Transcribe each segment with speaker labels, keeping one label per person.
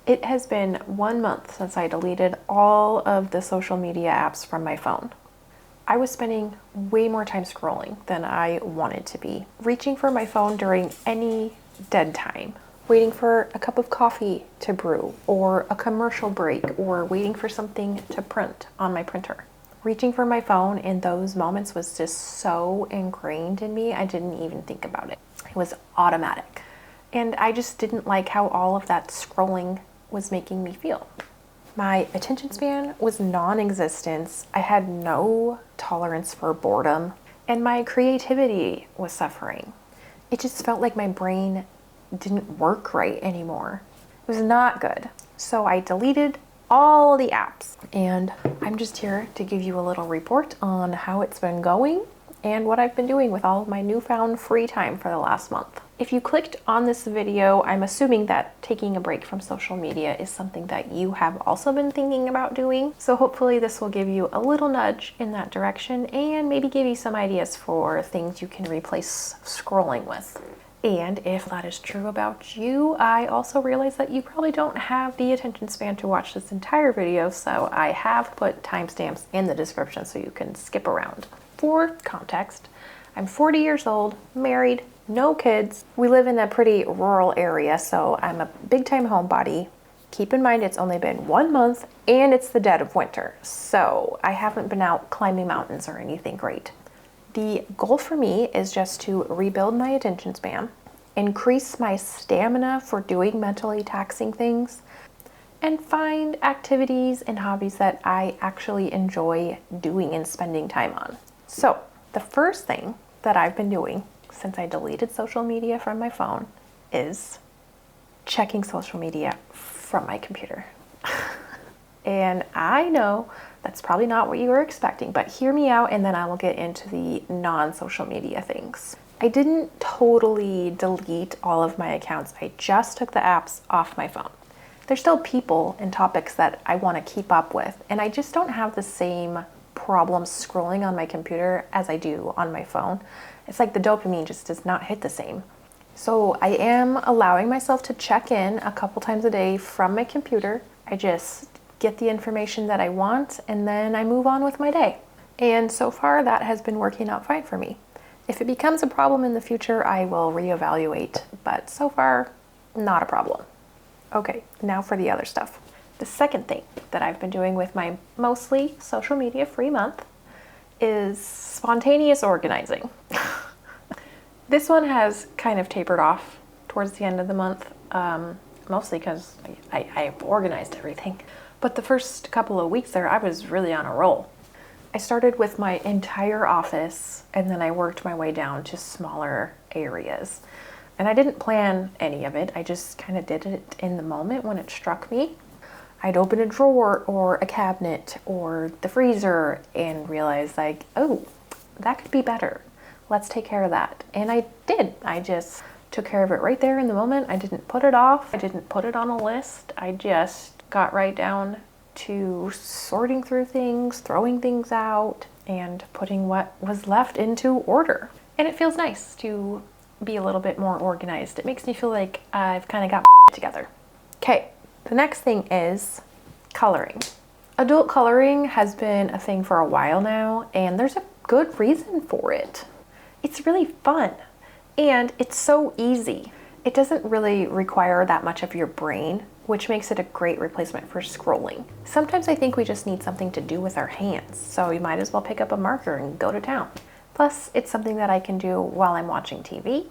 Speaker 1: It has been 1 month since I deleted all of the social media apps from my phone. I was spending way more time scrolling than I wanted to be, reaching for my phone during any dead time, waiting for a cup of coffee to brew, or a commercial break, or waiting for something to print on my printer. Reaching for my phone in those moments was just so ingrained in me, I didn't even think about it. It was automatic. And I just didn't like how all of that scrolling was making me feel. My attention span was non-existent. I had no tolerance for boredom, and my creativity was suffering. It just felt like my brain didn't work right anymore. It was not good. So I deleted all the apps, and I'm just here to give you a little report on how it's been going and what I've been doing with all of my newfound free time for the last month. If you clicked on this video, I'm assuming that taking a break from social media is something that you have also been thinking about doing. So hopefully this will give you a little nudge in that direction and maybe give you some ideas for things you can replace scrolling with. And if that is true about you, I also realize that you probably don't have the attention span to watch this entire video, so I have put timestamps in the description so you can skip around. For context, I'm 40 years old, married, no kids. We live in a pretty rural area, so I'm a big-time homebody. Keep in mind it's only been 1 month and it's the dead of winter, so I haven't been out climbing mountains or anything great. The goal for me is just to rebuild my attention span, increase my stamina for doing mentally taxing things, and find activities and hobbies that I actually enjoy doing and spending time on. So the first thing that I've been doing since I deleted social media from my phone is checking social media from my computer. And I know that's probably not what you were expecting, but hear me out and then I will get into the non-social media things. I didn't totally delete all of my accounts. I just took the apps off my phone. There's still people and topics that I want to keep up with, and I just don't have the same problems scrolling on my computer as I do on my phone. It's like the dopamine just does not hit the same. So I am allowing myself to check in a couple times a day from my computer. I just get the information that I want and then I move on with my day. And so far that has been working out fine for me. If it becomes a problem in the future, I will reevaluate, but so far, not a problem. Okay, now for the other stuff. The second thing that I've been doing with my mostly social media free month is spontaneous organizing. This one has kind of tapered off towards the end of the month, mostly because I've organized everything. But the first couple of weeks there, I was really on a roll. I started with my entire office and then I worked my way down to smaller areas. And I didn't plan any of it. I just kind of did it in the moment when it struck me. I'd open a drawer or a cabinet or the freezer and realize like, oh, that could be better. Let's take care of that. And I did. I just took care of it right there in the moment. I didn't put it off. I didn't put it on a list. I just got right down to sorting through things, throwing things out, and putting what was left into order. And it feels nice to be a little bit more organized. It makes me feel like I've kind of got together. Okay, the next thing is coloring. Adult coloring has been a thing for a while now, and there's a good reason for it. It's really fun, and it's so easy. It doesn't really require that much of your brain, which makes it a great replacement for scrolling. Sometimes I think we just need something to do with our hands, so you might as well pick up a marker and go to town. Plus, it's something that I can do while I'm watching TV,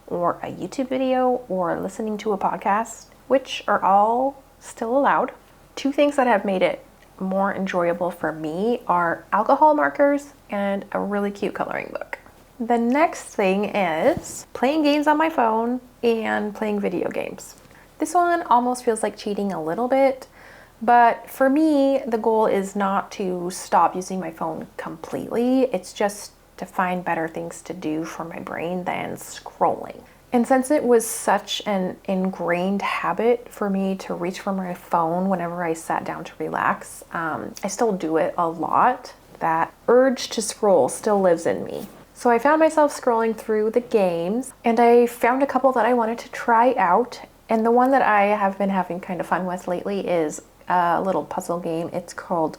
Speaker 1: or a YouTube video, or listening to a podcast, which are all still allowed. Two things that have made it more enjoyable for me are alcohol markers and a really cute coloring book. The next thing is playing games on my phone and playing video games. This one almost feels like cheating a little bit, but for me, the goal is not to stop using my phone completely. It's just to find better things to do for my brain than scrolling. And since it was such an ingrained habit for me to reach for my phone whenever I sat down to relax, I still do it a lot. That urge to scroll still lives in me. So I found myself scrolling through the games and I found a couple that I wanted to try out, And the one that I have been having kind of fun with lately is a little puzzle game. It's called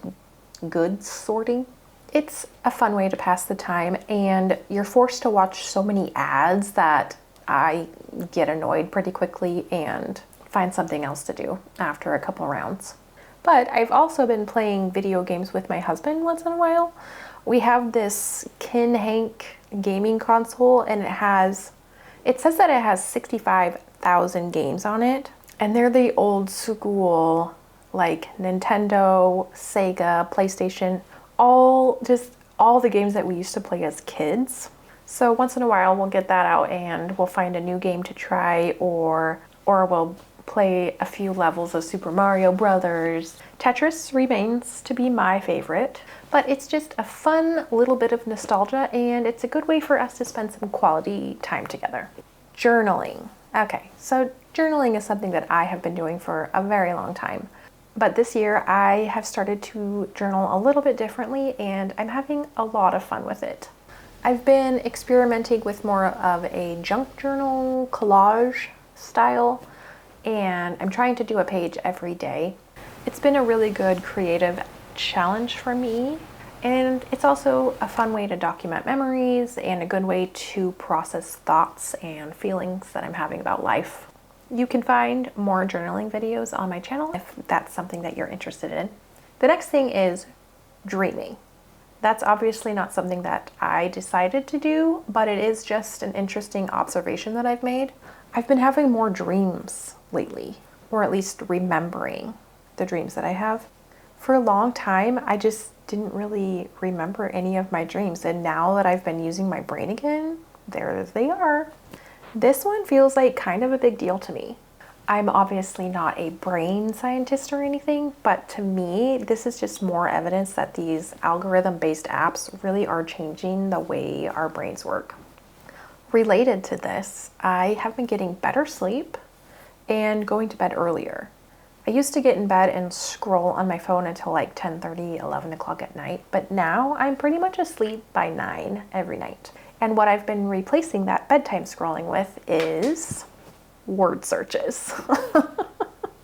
Speaker 1: Goods Sorting. It's a fun way to pass the time, and you're forced to watch so many ads that I get annoyed pretty quickly and find something else to do after a couple rounds. But I've also been playing video games with my husband once in a while. We have this Kin Hank gaming console, and it says that it has 65,000 games on it, and they're the old school, like Nintendo, Sega, PlayStation, all the games that we used to play as kids. So once in a while we'll get that out and we'll find a new game to try, or we'll play a few levels of Super Mario Brothers. Tetris remains to be my favorite, but it's just a fun little bit of nostalgia, and it's a good way for us to spend some quality time together. Journaling. Okay, so journaling is something that I have been doing for a very long time. But this year I have started to journal a little bit differently, and I'm having a lot of fun with it. I've been experimenting with more of a junk journal collage style, and I'm trying to do a page every day. It's been a really good creative challenge for me, and it's also a fun way to document memories and a good way to process thoughts and feelings that I'm having about life. You can find more journaling videos on my channel if that's something that you're interested in. The next thing is dreaming. That's obviously not something that I decided to do, but it is just an interesting observation that I've made. I've been having more dreams lately, or at least remembering the dreams that I have. For a long time, I just didn't really remember any of my dreams, and now that I've been using my brain again, there they are. This one feels like kind of a big deal to me. I'm obviously not a brain scientist or anything, but to me, this is just more evidence that these algorithm-based apps really are changing the way our brains work. Related to this, I have been getting better sleep and going to bed earlier. I used to get in bed and scroll on my phone until like 10:30, 11 o'clock at night, but now I'm pretty much asleep by 9 every night. And what I've been replacing that bedtime scrolling with is word searches.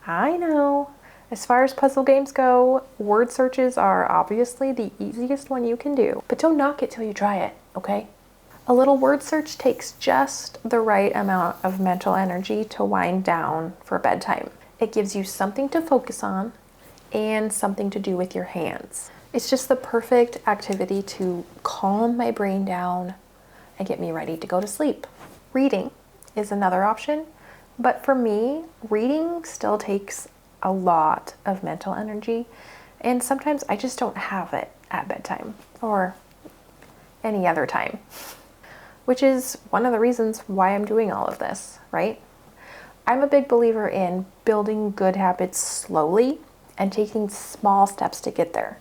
Speaker 1: I know. As far as puzzle games go, word searches are obviously the easiest one you can do, but don't knock it till you try it, okay? A little word search takes just the right amount of mental energy to wind down for bedtime. It gives you something to focus on and something to do with your hands. It's just the perfect activity to calm my brain down and get me ready to go to sleep. Reading is another option, but for me, reading still takes a lot of mental energy, and sometimes I just don't have it at bedtime or any other time, which is one of the reasons why I'm doing all of this, right? I'm a big believer in building good habits slowly and taking small steps to get there.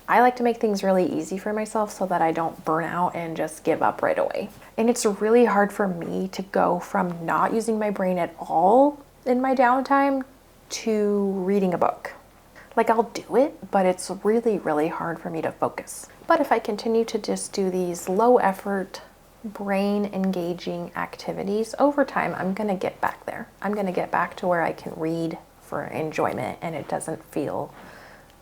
Speaker 1: I like to make things really easy for myself so that I don't burn out and just give up right away. And it's really hard for me to go from not using my brain at all in my downtime to reading a book. Like, I'll do it, but it's really, really hard for me to focus. But if I continue to just do these low effort, brain engaging activities over time, I'm gonna get back there. I'm gonna get back to where I can read for enjoyment and it doesn't feel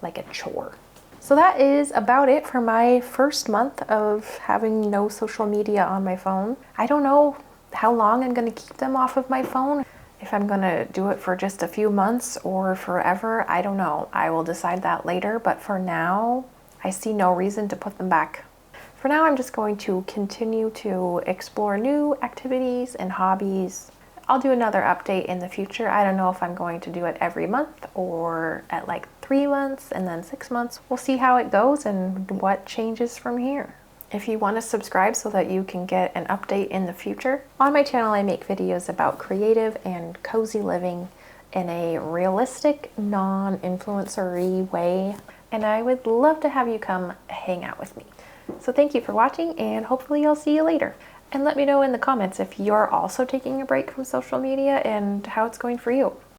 Speaker 1: like a chore. So that is about it for my first month of having no social media on my phone. I don't know how long I'm gonna keep them off of my phone. If I'm gonna do it for just a few months or forever, I don't know. I will decide that later, but for now, I see no reason to put them back. For now, I'm just going to continue to explore new activities and hobbies. I'll do another update in the future. I don't know if I'm going to do it every month or at like 3 months and then 6 months. We'll see how it goes and what changes from here. If you want to subscribe so that you can get an update in the future, on my channel I make videos about creative and cozy living in a realistic, non-influencer-y way, and I would love to have you come hang out with me. So thank you for watching, and hopefully I'll see you later. And let me know in the comments if you're also taking a break from social media and how it's going for you.